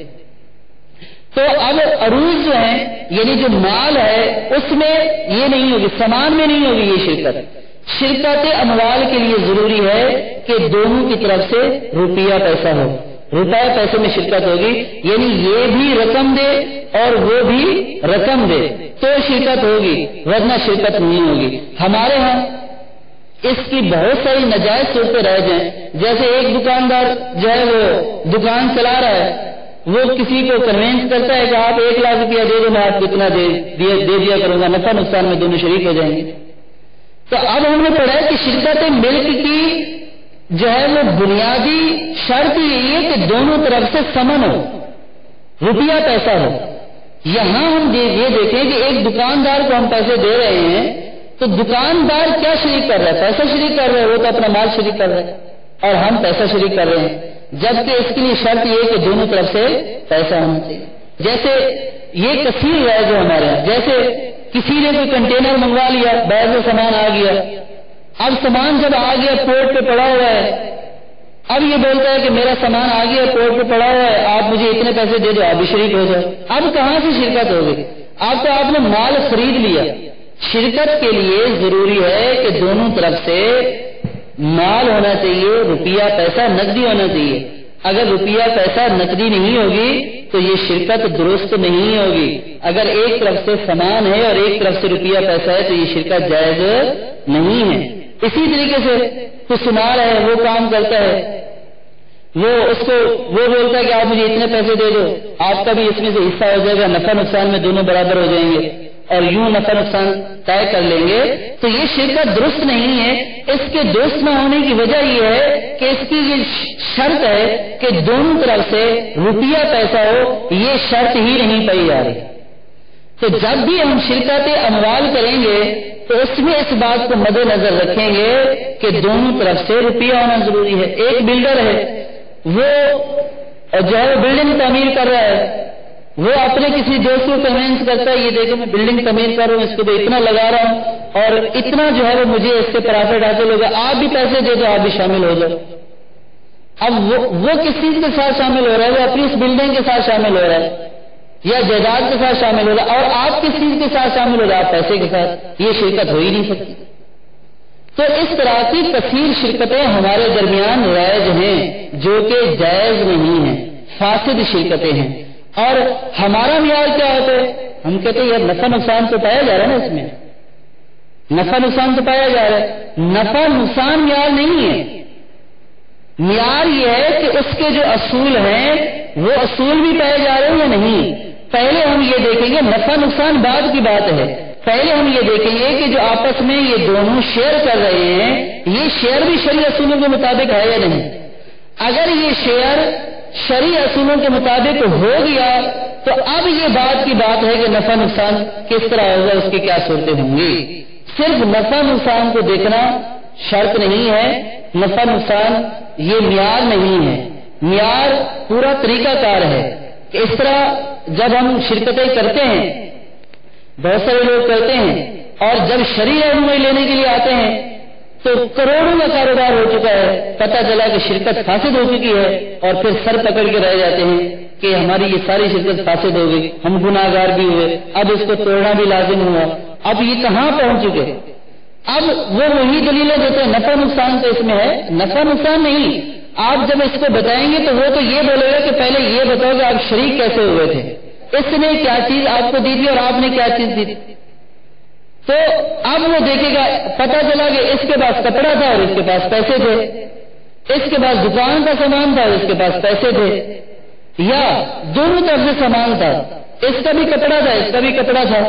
تو اب عروض جو ہے یعنی جو مال ہے اس میں یہ نہیں ہوگی، سامان میں نہیں ہوگی یہ شرکت۔ شرکت اموال کے لیے ضروری ہے کہ دونوں کی طرف سے روپیہ پیسہ ہو، روپیہ پیسے میں شرکت ہوگی، یعنی یہ بھی رقم دے اور وہ بھی رقم دے تو شرکت ہوگی، ورنہ شرکت نہیں ہوگی۔ ہمارے ہاں اس کی بہت ساری ناجائز صورتیں رہ جائیں، جیسے ایک دکاندار جو ہے وہ دکان چلا رہا ہے، وہ کسی کو کنوینس کرتا ہے کہ آپ 1 لاکھ روپیہ دے دو، میں آپ کو اتنا دے دیا کروں گا، نفع نقصان میں دونوں شریک ہو جائیں گے۔ تو اب ہم نے پڑھا ہے کہ شرکت ملک کی جو ہے وہ بنیادی شرط یہی ہے کہ دونوں طرف سے ثمن ہو، روپیہ پیسہ ہو۔ یہاں ہم یہ دیکھیں کہ ایک دکاندار کو ہم پیسے دے رہے ہیں تو دکاندار کیا شریک کر رہا ہے؟ پیسہ شریک کر رہا ہے، وہ تو اپنا مال شریک کر رہا ہے اور ہم پیسہ شریک کر رہے ہیں، جبکہ اس کے لیے شرط یہ ہے کہ دونوں طرف سے پیسہ ہونا چاہیے۔ جیسے یہ کثیر ہے جو ہمارے یہاں، جیسے کسی نے کوئی کنٹینر منگوا لیا، باہر سے سامان آ گیا، اب سامان جب آ گیا پورٹ پہ پڑا ہوا ہے، اب یہ بولتا ہے کہ میرا سامان آ گیا پورٹ پہ پڑا ہوا ہے، آپ مجھے اتنے پیسے دے دو، آپ بھی شریک ہو جائے۔ اب کہاں سے شرکت ہوگی؟ آپ نے مال خرید لیا۔ شرکت کے لیے ضروری ہے کہ دونوں طرف سے مال ہونا چاہیے، روپیہ پیسہ نقدی ہونا چاہیے۔ اگر روپیہ پیسہ نقدی نہیں ہوگی تو یہ شرکت درست نہیں ہوگی۔ اگر ایک طرف سے سامان ہے اور ایک طرف سے روپیہ پیسہ ہے تو یہ شرکت جائز نہیں ہے۔ اسی طریقے سے کوئی سنار ہے، وہ کام کرتا ہے، وہ بولتا ہے کہ آپ مجھے اتنے پیسے دے دو، آپ کا بھی اس میں سے حصہ ہو جائے گا، نفع نقصان میں دونوں برابر ہو جائیں گے اور یوں نفع نقصان طے کر لیں گے، تو یہ شرکت درست نہیں ہے۔ اس کے درست نہ ہونے کی وجہ یہ ہے کہ اس کی یہ شرط ہے کہ دونوں طرف سے روپیہ پیسہ ہو، یہ شرط ہی نہیں پائی جا رہی۔ تو جب بھی ہم شرکت اموال کریں گے تو اس میں اس بات کو مد نظر رکھیں گے کہ دونوں طرف سے روپیہ ہونا ضروری ہے۔ ایک بلڈر ہے، وہ جو ہے وہ بلڈنگ تعمیر کر رہا ہے، وہ اپنے کسی دوست کو کنوینس کرتا ہے، یہ دیکھو میں بلڈنگ تعمیر کر رہا ہوں، اس کو اتنا لگا رہا ہوں اور اتنا جو ہے وہ مجھے اس سے پرافٹ حاصل ہوگا، آپ بھی پیسے دے دو، آپ بھی شامل ہو جاؤ۔ اب وہ کس چیز کے ساتھ شامل ہو رہا ہے؟ وہ اپنی اس بلڈنگ کے ساتھ شامل ہو رہا ہے یا جائیداد کے ساتھ شامل ہو رہا ہے، اور آپ کس چیز کے ساتھ شامل ہو رہا ہے؟ آپ پیسے کے ساتھ۔ یہ شرکت ہو ہی نہیں سکتی۔ تو اس طرح کی کثیر شرکتیں ہمارے درمیان رائج ہیں جو کہ جائز نہیں ہیں، فاسد شرکتیں ہیں۔ اور ہمارا معیار کیا ہوتا ہے؟ ہم کہتے ہیں یار نفع نقصان تو پایا جا رہا ہے نا، اس میں نفع نقصان تو پایا جا رہا ہے۔ نفع نقصان معیار نہیں ہے، معیار یہ ہے کہ اس کے جو اصول ہیں وہ اصول بھی پائے جا رہے ہیں یا نہیں۔ پہلے ہم یہ دیکھیں گے، نفع نقصان بعد کی بات ہے، پہلے ہم یہ دیکھیں گے کہ جو آپس میں یہ دونوں شیئر کر رہے ہیں، یہ شیئر بھی شرعی اصولوں کے مطابق ہے یا نہیں۔ اگر یہ شیئر شرعی اصولوں کے مطابق ہو گیا تو اب یہ بات کی بات ہے کہ نفع نقصان کس طرح ہوگا، اس کی کیا صورتیں ہوں گی۔ صرف نفع نقصان کو دیکھنا شرط نہیں ہے، نفع نقصان یہ معیار نہیں ہے، معیار پورا طریقہ کار ہے کہ اس طرح جب ہم شرکتیں کرتے ہیں، بہت سارے لوگ کرتے ہیں، اور جب شرعی رہنمائی لینے کے لیے آتے ہیں تو کروڑوں کا کاروبار ہو چکا ہے، پتہ چلا کہ شرکت فاسد ہو چکی ہے، اور پھر سر پکڑ کے رہ جاتے ہیں کہ ہماری یہ ساری شرکت فاسد ہو گئی، ہم گناہگار بھی ہوئے، اب اس کو توڑنا بھی لازم ہوا۔ اب یہ کہاں پہنچ چکے؟ اب وہ وہی دلیلیں دیتے ہیں، نفع نقصان تو اس میں ہے، نفع نقصان نہیں۔ آپ جب اس کو بتائیں گے تو وہ تو یہ بولے گا کہ پہلے یہ بتاؤ کہ آپ شریک کیسے ہوئے تھے، اس نے کیا چیز آپ کو دی تھی اور آپ نے کیا چیز دی تھی۔ تو اب وہ دیکھے گا، پتہ چلا کہ اس کے پاس کپڑا تھا اور اس کے پاس پیسے تھے، اس کے پاس دکان کا سامان تھا اور اس کے پاس پیسے تھے، یا دونوں طرف سے سامان تھا، اس کا بھی کپڑا تھا اس کا بھی کپڑا تھا،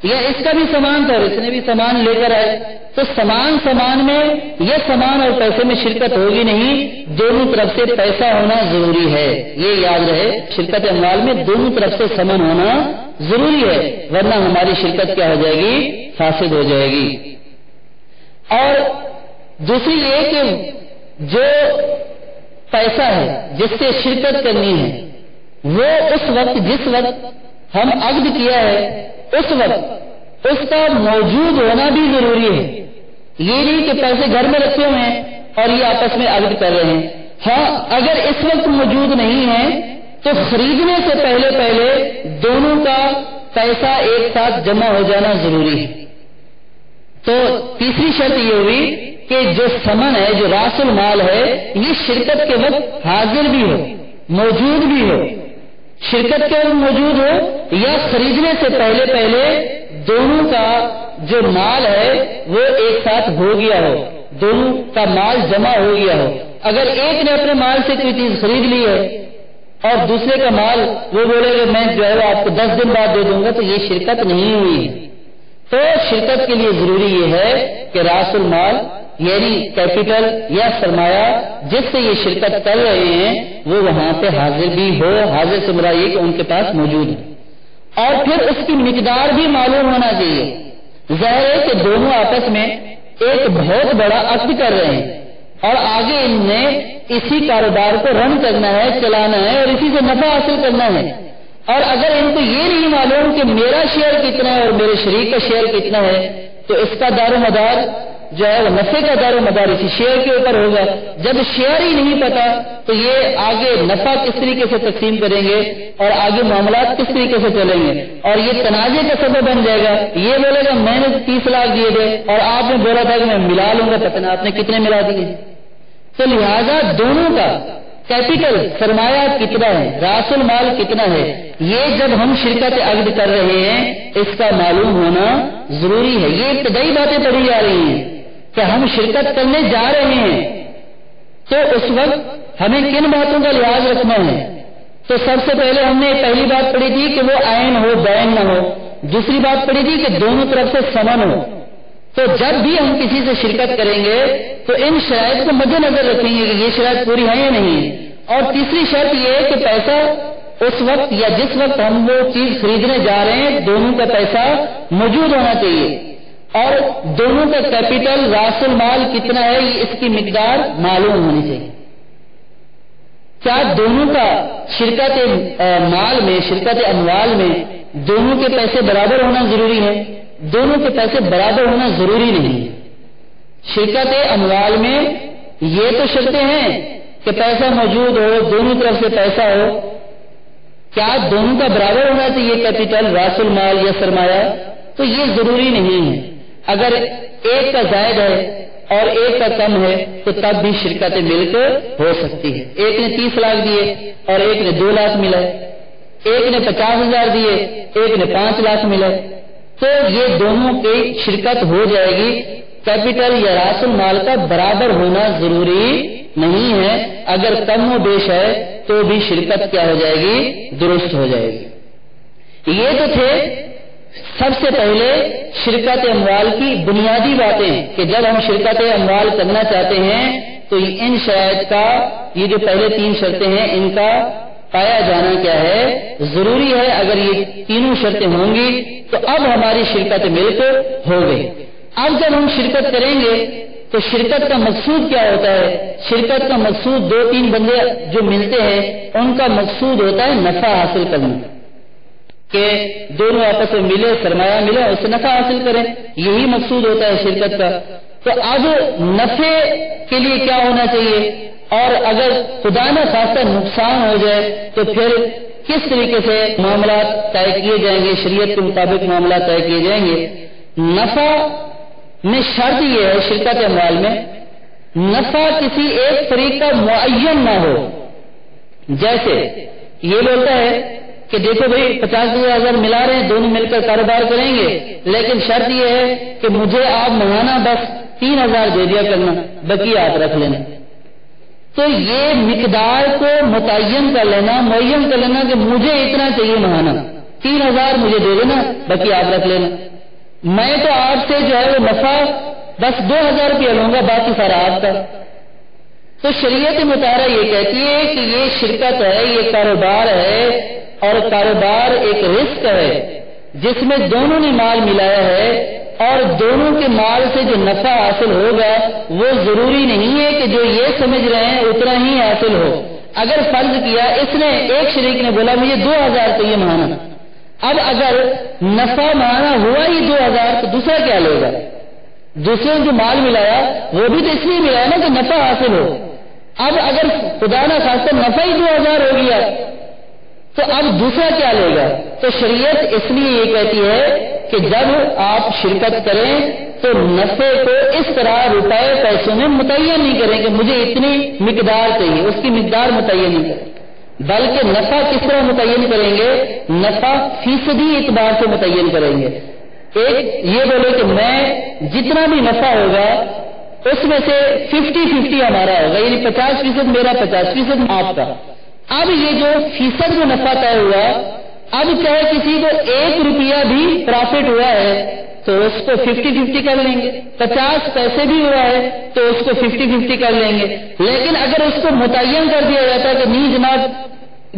یا اس کا بھی سامان تھا اور اس نے بھی سامان لے کر آئے، تو سامان میں یہ سامان اور پیسے میں شرکت ہوگی نہیں، دونوں طرف سے پیسہ ہونا ضروری ہے۔ یہ یاد رہے، شرکت اموال میں دونوں طرف سے سمن ہونا ضروری ہے، ورنہ ہماری شرکت کیا ہو جائے گی؟ فاسد ہو جائے گی۔ اور دوسری یہ کہ جو پیسہ ہے جس سے شرکت کرنی ہے، وہ اس وقت جس وقت ہم عقد کیا ہے اس وقت اس کا موجود ہونا بھی ضروری ہے۔ یہ نہیں کہ پیسے گھر میں رکھے ہوئے ہیں اور یہ آپس میں عقد کر رہے ہیں۔ ہاں، اگر اس وقت موجود نہیں ہے تو خریدنے سے پہلے دونوں کا پیسہ ایک ساتھ جمع ہو جانا ضروری ہے۔ تو تیسری شرط یہ ہوئی کہ جو ثمن ہے، جو راس المال ہے، یہ شرکت کے وقت حاضر بھی ہو، موجود بھی ہو، شرکت کے وقت موجود ہو یا خریدنے سے پہلے دونوں کا جو مال ہے وہ ایک ساتھ ہو گیا ہو، دونوں کا مال جمع ہو گیا ہو۔ اگر ایک نے اپنے مال سے کوئی چیز خرید لی ہے اور دوسرے کا مال وہ بولے کہ میں جو ہے آپ کو 10 دن بعد دے دوں گا، تو یہ شرکت نہیں ہوئی ہے۔ تو شرکت کے لیے ضروری یہ ہے کہ راس المال یعنی کیپٹل یا سرمایہ جس سے یہ شرکت کر رہے ہیں وہ وہاں پہ حاضر بھی ہو، حاضر سے مراد یہ کہ ان کے پاس موجود ہے، اور پھر اس کی مقدار بھی معلوم ہونا چاہیے۔ ظاہر ہے کہ دونوں آپس میں ایک بہت بڑا عقد کر رہے ہیں اور آگے ان نے اسی کاروبار کو رن کرنا ہے، چلانا ہے اور اسی سے نفع حاصل کرنا ہے، اور اگر ان کو یہ نہیں معلوم کہ میرا شیئر کتنا ہے اور میرے شریک کا شیئر کتنا ہے، تو اس کا دار و مدار جو ہے وہ نفع کا دار و مدار اسی شیئر کے اوپر ہوگا۔ جب شیئر ہی نہیں پتا تو یہ آگے نفع کس طریقے سے تقسیم کریں گے اور آگے معاملات کس طریقے سے چلیں گے، اور یہ تنازع کا سبب بن جائے گا۔ یہ بولے گا میں نے 30 لاکھ دیے تھے اور آپ نے بولا تھا کہ میں ملا لوں گا، پتہ نہیں آپ نے کتنے ملا دیے۔ تو لہذا دونوں کا کیپٹل سرمایہ کتنا ہے، راس المال کتنا ہے، یہ جب ہم شرکت عقد کر رہے ہیں اس کا معلوم ہونا ضروری ہے۔ یہ ابتدائی باتیں پڑھی جا رہی ہیں کہ ہم شرکت کرنے جا رہے ہیں، تو اس وقت ہمیں کن باتوں کا لحاظ رکھنا ہے۔ تو سب سے پہلے ہم نے پہلی بات پڑھی تھی کہ وہ عین ہو، بین نہ ہو۔ دوسری بات پڑھی تھی کہ دونوں طرف سے سمن ہو۔ تو جب بھی ہم کسی سے شرکت کریں گے تو ان شرائط کو مد نظر رکھیں گے کہ یہ شرائط پوری ہے یا نہیں ہے۔ اور تیسری شرط یہ ہے کہ پیسہ اس وقت یا جس وقت ہم وہ چیز خریدنے جا رہے ہیں دونوں کا پیسہ موجود ہونا چاہیے، اور دونوں کا کیپٹل راس المال کتنا ہے یہ اس کی مقدار معلوم ہونی چاہیے۔ کیا دونوں کا شرکت مال میں، شرکت اموال میں دونوں کے پیسے برابر ہونا ضروری ہے؟ دونوں کے پیسے برابر ہونا ضروری نہیں ہے۔ شرکت اموال میں یہ تو شرطیں ہیں کہ پیسہ موجود ہو، دونوں طرف سے پیسہ ہو۔ کیا دونوں کا برابر ہونا چاہیے کیپٹل، راس المال یا سرمایہ؟ تو یہ ضروری نہیں ہے۔ اگر ایک کا زائد ہے اور ایک کا کم ہے تو تب بھی شرکت ملک ہو سکتی ہے۔ ایک نے 30 لاکھ دیے اور ایک نے 2 لاکھ ملا، ایک نے 50,000 دیے، ایک نے 5 لاکھ ملا، تو یہ دونوں کی شرکت ہو جائے گی۔ کیپٹل یا راس المال کا برابر ہونا ضروری نہیں ہے، اگر کم و بیش ہے تو بھی شرکت کیا ہو جائے گی؟ درست ہو جائے گی۔ یہ تو تھے سب سے پہلے شرکت اموال کی بنیادی باتیں کہ جب ہم شرکت اموال کرنا چاہتے ہیں تو ان شرائط کا، یہ جو پہلے 3 شرطیں ہیں ان کا پایا جانا کیا ہے؟ ضروری ہے۔ اگر یہ تینوں شرطیں ہوں گی تو اب ہماری شرکت ملک ہو گئی۔ اب جب ہم شرکت کریں گے تو شرکت کا مقصود کیا ہوتا ہے؟ شرکت کا مقصود 2-3 بندے جو ملتے ہیں ان کا مقصود ہوتا ہے نفع حاصل کرنا۔ کہ دونوں آپس میں ملے، سرمایہ ملے، اس سے نفع حاصل کریں، یہی مقصود ہوتا ہے شرکت کا۔ تو اب نفع کے لیے کیا ہونا چاہیے، اور اگر خدا نہ خواستہ نقصان ہو جائے تو پھر کس طریقے سے معاملات طے کیے جائیں گے، شریعت کے مطابق معاملات طے کیے جائیں گے۔ نفع میں شرط یہ ہے شرکت اموال میں، نفع کسی ایک فریق کا معین نہ ہو۔ جیسے یہ بولتا ہے کہ دیکھو بھائی 50,000 ملا رہے ہیں، دونوں مل کر کاروبار کریں گے، لیکن شرط یہ ہے کہ مجھے آپ ماہانہ بس 3,000 دے دیا کرنا، باقی آپ رکھ لینا۔ تو یہ مقدار کو متعین کر لینا، معین کر لینا کہ مجھے اتنا چاہیے ماہانہ، 3,000 مجھے دے دینا، باقی آپ رکھ لینا۔ میں تو آپ سے جو ہے وہ نفع بس 2,000 روپیہ لوں گا، باقی سارا آپ کا۔ تو شریعت مطالعہ یہ کہتی ہے کہ یہ شرکت ہے، یہ کاروبار ہے، اور کاروبار ایک رزق ہے جس میں دونوں نے مال ملایا ہے، اور دونوں کے مال سے جو نفع حاصل ہوگا وہ ضروری نہیں ہے کہ جو یہ سمجھ رہے ہیں اتنا ہی حاصل ہو۔ اگر فرض کیا اس نے ایک شریک نے بولا مجھے 2,000 چاہیے ماہانہ، اب اگر نفع ماہانہ ہوا ہی 2,000 تو دوسرا کیا لے گا؟ دوسرے نے جو مال ملایا وہ بھی تو اس لیے ملایا نا کہ نفع حاصل ہو۔ اب اگر خدا نہ خاصہ نفع ہی 2,000 ہو گیا تو اب دوسرا کیا لے گا؟ تو شریعت اس لیے یہ کہتی ہے کہ جب آپ شرکت کریں تو نفع کو اس طرح روپے پیسوں میں متعین نہیں کریں کہ مجھے اتنی مقدار چاہیے، اس کی مقدار متعین نہیں کریں، بلکہ نفع کس طرح متعین کریں گے؟ نفع فیصدی اعتبار سے متعین کریں گے۔ ایک یہ بولے کہ میں جتنا بھی نفع ہوگا اس میں سے 50-50 ہمارا ہوگا، یعنی 50% میرا، 50% آپ کا۔ اب یہ جو فیصد میں نفع طے ہوا، اب چاہے کسی کو 1 روپیہ بھی پرافٹ ہوا ہے تو اس کو 50-50 کر لیں گے، 50 پیسے بھی ہوا ہے تو اس کو 50-50 کر لیں گے۔ لیکن اگر اس کو متعین کر دیا جاتا ہے کہ نہیں جناب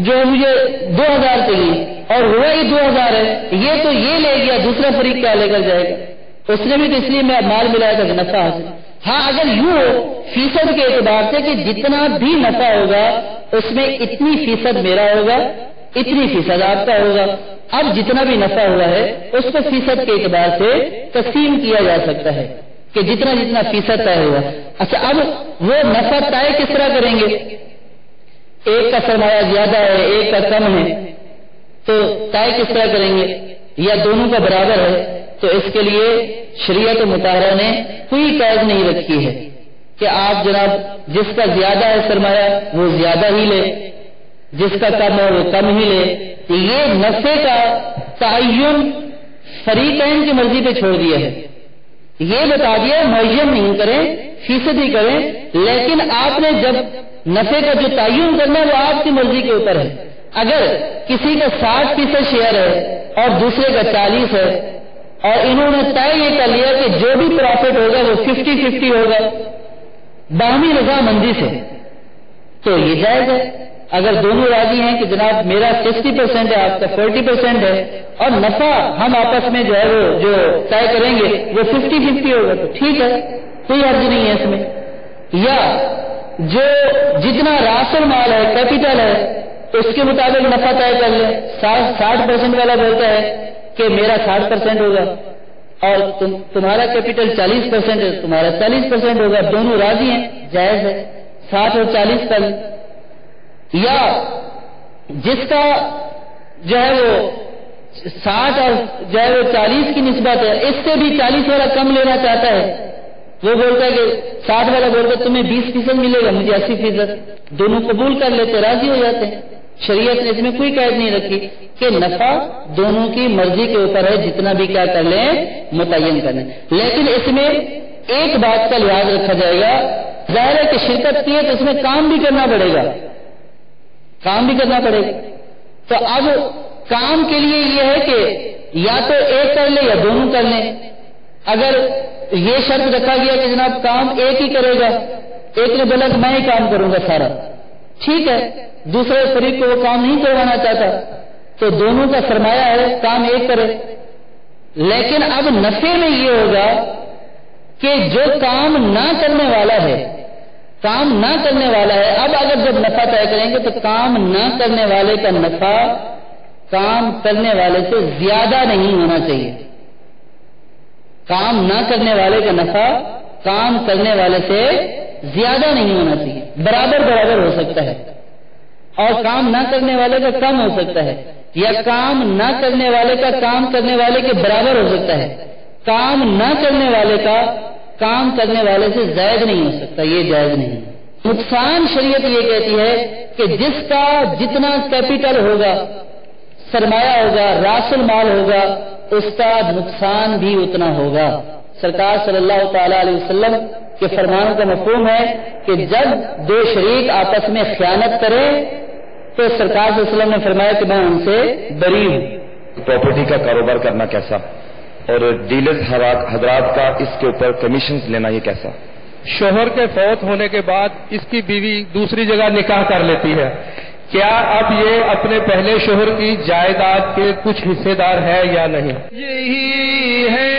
جو مجھے 2,000 چاہیے اور ہوا ہی 2,000 ہے، یہ تو یہ لے گیا، دوسرا فریق کیا لے کر جائے گا؟ اس نے بھی تو اس لیے میں مال ملایا تھا کہ نفع حاصل۔ ہاں اگر یوں ہو فیصد کے اعتبار سے کہ جتنا بھی نفع ہوگا اس میں اتنی فیصد میرا ہوگا، اتنی فیصد آپ کا ہوگا۔ اب جتنا بھی نفع ہوا ہے اس کو فیصد کے اعتبار سے تقسیم کیا جا سکتا ہے کہ جتنا جتنا فیصد طے ہوا۔ اچھا اب وہ نفع طے کس طرح کریں گے؟ ایک کا سرمایہ زیادہ ہے، ایک کا کم ہے، تو طے کس طرح کریں گے؟ یا دونوں کا برابر ہے؟ تو اس کے لیے شریعت مطالعہ نے کوئی قید نہیں رکھی ہے کہ آپ جناب جس کا زیادہ ہے سرمایہ وہ زیادہ ہی لے، جس کا کم ہے وہ کم ہی لے۔ یہ نفع کا تعین فریقین کی مرضی پہ چھوڑ دیا ہے، یہ بتا دیا معین نہیں کریں، فیصد ہی کریں، لیکن آپ نے جب نفع کا جو تعین کرنا ہے وہ آپ کی مرضی کے اوپر ہے۔ اگر کسی کا 60% شیئر ہے اور دوسرے کا 40 ہے اور انہوں نے طے یہ کر لیا کہ جو بھی پروفٹ ہوگا وہ 50-50 ہوگا باہمی رضامندی سے، تو یہ جائز ہے۔ اگر دونوں راضی ہیں کہ جناب میرا 60% ہے، آپ کا 40% ہے، اور نفع ہم آپس میں جو ہے وہ جو طے کریں گے وہ 50-50 ہوگا تو ٹھیک ہے، کوئی حرج نہیں ہے اس میں۔ یا جو جتنا راس المال ہے، کیپٹل ہے، اس کے مطابق نفع طے کر لیں۔ 60% والا بولتا ہے کہ میرا 60% ہوگا اور تمہارا کیپٹل 40% ہے، تمہارا 40% ہوگا، دونوں راضی ہیں، جائز ہے، 60 اور 40 کر لیں۔ یا جس کا جو ہے وہ 60 اور جو ہے وہ 40 کی نسبت ہے، اس سے بھی 40 والا کم لینا چاہتا ہے، وہ بولتا ہے کہ 60 والا بولتا ہے تمہیں 20% ملے گا، مجھے 80%، دونوں قبول کر لیتے، راضی ہو جاتے ہیں۔ شریعت نے اس میں کوئی قید نہیں رکھی کہ نفع دونوں کی مرضی کے اوپر ہے، جتنا بھی کیا کر لیں متعین کر لیں۔ لیکن اس میں ایک بات کا لحاظ رکھا جائے گا، ظاہر ہے کہ شرکت کی ہے تو اس میں کام بھی کرنا پڑے گا، کام بھی کرنا پڑے گا۔ تو اب کام کے لیے یہ ہے کہ یا تو ایک کر لے یا دونوں کر لیں۔ اگر یہ شرط رکھا گیا کہ جناب کام ایک ہی کرے گا، ایک نے بولا کہ میں ہی کام کروں گا سارا، ٹھیک ہے، دوسرے فریق کو وہ کام نہیں کروانا چاہتا تو دونوں کا سرمایہ ہے، کام ایک کرے۔ لیکن اب نفع میں یہ ہوگا کہ جو کام نہ کرنے والا ہے، کام نہ کرنے والا ہے، اب اگر جب نفع طے کریں گے تو کام نہ کرنے والے کا نفع کام کرنے والے سے زیادہ نہیں ہونا چاہیے. کام نہ کرنے والے کا نفع کام کرنے والے سے زیادہ نہیں ہونا چاہیے، برابر برابر ہو سکتا ہے، اور کام نہ کرنے والے کا کم ہو سکتا ہے، یا کام نہ کرنے والے کا کام کرنے والے کے برابر ہو سکتا ہے. کام نہ کرنے والے کا کام کرنے والے سے زائد نہیں ہو سکتا، یہ جائز نہیں. نقصان شریعت یہ کہتی ہے کہ جس کا جتنا کیپٹل ہوگا، سرمایہ ہوگا، راس المال ہوگا، اس کا نقصان بھی اتنا ہوگا. سرکار صلی اللہ تعالی علیہ وسلم کے فرمانوں کا مفہوم ہے کہ جب دو شریک آپس میں خیانت کریں تو سرکار صلی اللہ علیہ وسلم نے فرمایا کہ میں ان سے بری ہوں. پراپرٹی کا کاروبار کرنا کیسا، اور ڈیلرز حضرات کا اس کے اوپر کمیشنز لینا یہ کیسا؟ شوہر کے فوت ہونے کے بعد اس کی بیوی دوسری جگہ نکاح کر لیتی ہے، کیا اب یہ اپنے پہلے شوہر کی جائیداد کے کچھ حصے دار ہے یا نہیں؟ یہی ہے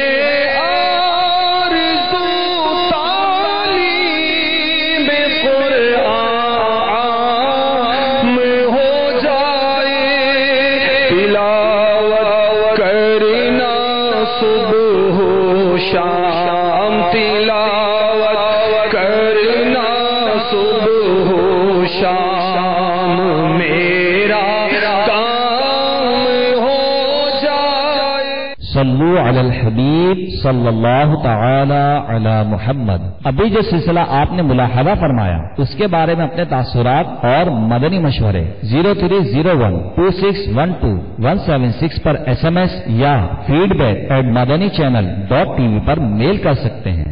صلو علی الحبیب صلی اللہ تعالی علی محمد. ابھی جو سلسلہ آپ نے ملاحظہ فرمایا اس کے بارے میں اپنے تاثرات اور مدنی مشورے 03012612 پر SMS یا feedback@madanichannel.tv پر میل کر سکتے ہیں.